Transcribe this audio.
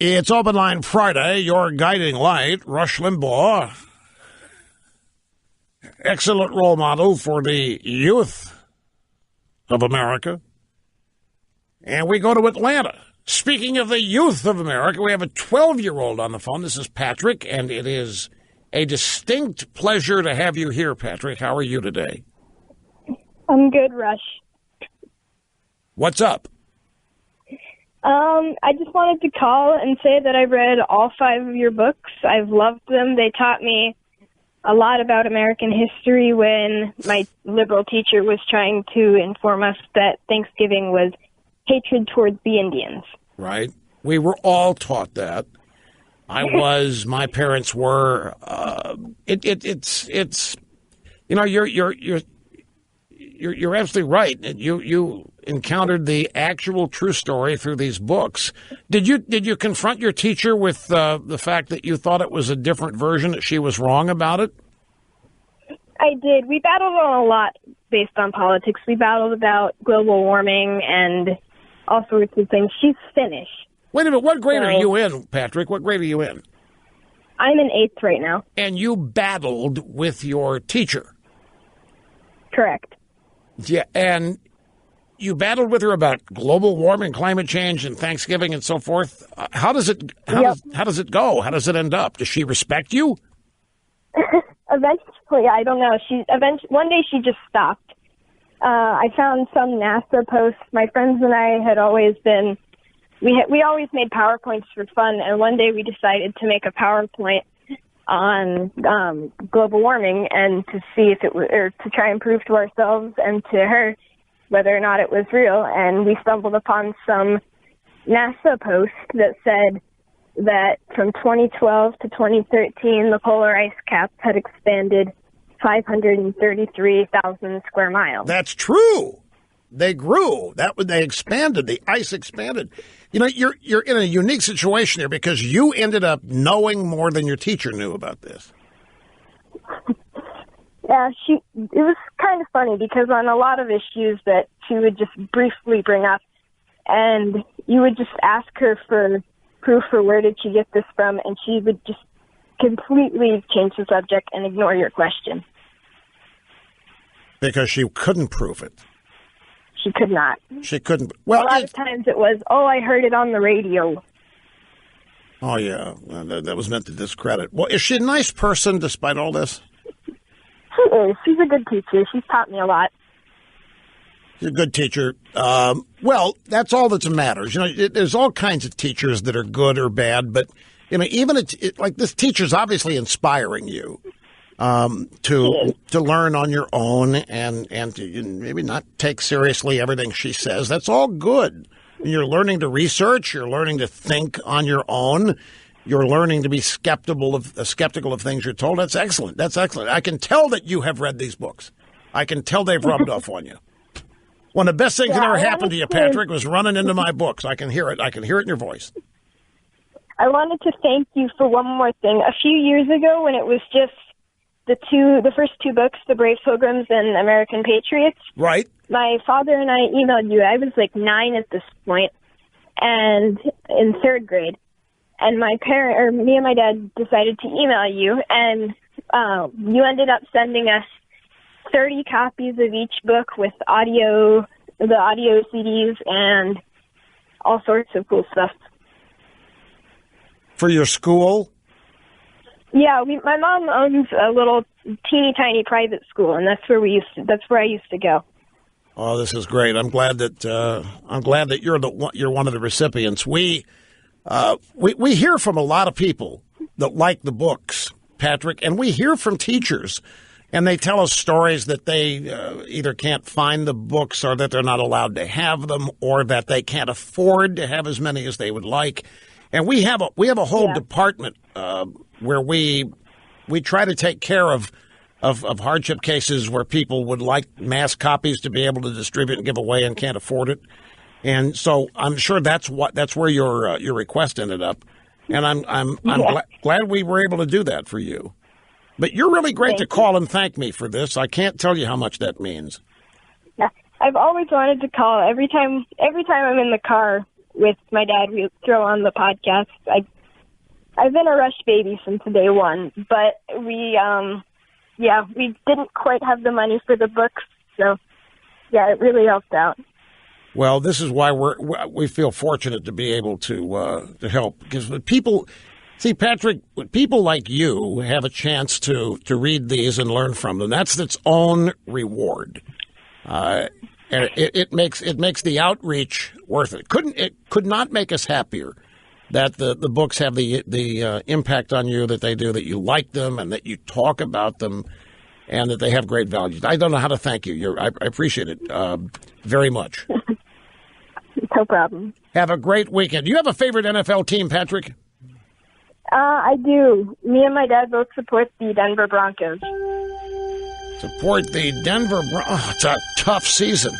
It's Open Line Friday, your guiding light, Rush Limbaugh. Excellent role model for the youth of America. And we go to Atlanta. Speaking of the youth of America, we have a 12-year-old on the phone. This is Patrick, and it is a distinct pleasure to have you here, Patrick. How are you today? I'm good, Rush. What's up? I just wanted to call and say that I've read all 5 of your books. I've loved them. They taught me a lot about American history when my liberal teacher was trying to inform us that Thanksgiving was hatred towards the Indians. Right. We were all taught that. I was. My parents were. It's. You know, you're absolutely right. You encountered the actual true story through these books. Did you confront your teacher with the fact that you thought it was a different version, that she was wrong about it? I did. We battled on a lot based on politics. We battled about global warming and all sorts of things. She's Finnish. Wait a minute. What grade are you in, Patrick? What grade are you in? I'm in 8th right now. And you battled with your teacher? Correct. Yeah, and you battled with her about global warming, climate change, and Thanksgiving and so forth. How does it go? How does it end up? Does she respect you? Eventually, I don't know. One day she just stopped. I found some NASA posts. My friends and I had always been. We always made PowerPoints for fun, and one day we decided to make a PowerPoint on global warming and to see if it was, or to try and prove to ourselves and to her whether or not it was real. And we stumbled upon some NASA post that said that from 2012 to 2013, the polar ice caps had expanded 533,000 square miles. That's true. They grew. They expanded. The ice expanded. You know, you're in a unique situation here because you ended up knowing more than your teacher knew about this. Yeah, it was kind of funny because on a lot of issues that she would just briefly bring up, and you would just ask her for proof or where did she get this from, and she would just completely change the subject and ignore your question. Because she couldn't prove it. She could not. She couldn't. Well, a lot of times it was, I heard it on the radio. Oh, yeah. That was meant to discredit. Well, is she a nice person despite all this? She is. She's a good teacher. She's taught me a lot. She's a good teacher. Well, that's all that matters. You know, there's all kinds of teachers that are good or bad, but, you know, even like this teacher's obviously inspiring you. To learn on your own and to maybe not take seriously everything she says. That's all good. You're learning to research. You're learning to think on your own. You're learning to be skeptical of things you're told. That's excellent. That's excellent. I can tell that you have read these books. I can tell they've rubbed off on you. One of the best things that ever happened to you, Patrick, was running into my books. I can hear it. I can hear it in your voice. I wanted to thank you for one more thing. A few years ago when it was just the first 2 books, The Brave Pilgrims and American Patriots. Right. My father and I emailed you. I was like 9 at this point, and in 3rd grade. And me and my dad decided to email you, and you ended up sending us 30 copies of each book with the audio CDs and all sorts of cool stuff. For your school? Yeah, my mom owns a little teeny tiny private school, and that's where I used to go. Oh, this is great. I'm glad that you're one of the recipients. We hear from a lot of people that like the books, Patrick, and we hear from teachers, and they tell us stories that they either can't find the books, or that they're not allowed to have them, or that they can't afford to have as many as they would like. And we have a whole department where we try to take care of hardship cases where people would like mass copies to be able to distribute and give away and can't afford it. And so I'm sure that's where your request ended up. And I'm glad we were able to do that for you. But you're really great to call and thank me for this. I can't tell you how much that means. Yeah, I've always wanted to call every time I'm in the car with my dad, we throw on the podcast. I've been a Rush baby since day one, but we didn't quite have the money for the books, so yeah, it really helped out. Well, this is why we feel fortunate to be able to help, because people. See, Patrick, people like you have a chance to read these and learn from them. That's its own reward. And it makes the outreach worth it. It could not make us happier that the books have the impact on you that they do, that you like them and that you talk about them, and that they have great value. I don't know how to thank you. I appreciate it very much. No problem. Have a great weekend. Do you have a favorite NFL team, Patrick? I do. Me and my dad both support the Denver Broncos. Support the Denver Broncos. Oh, it's a tough season.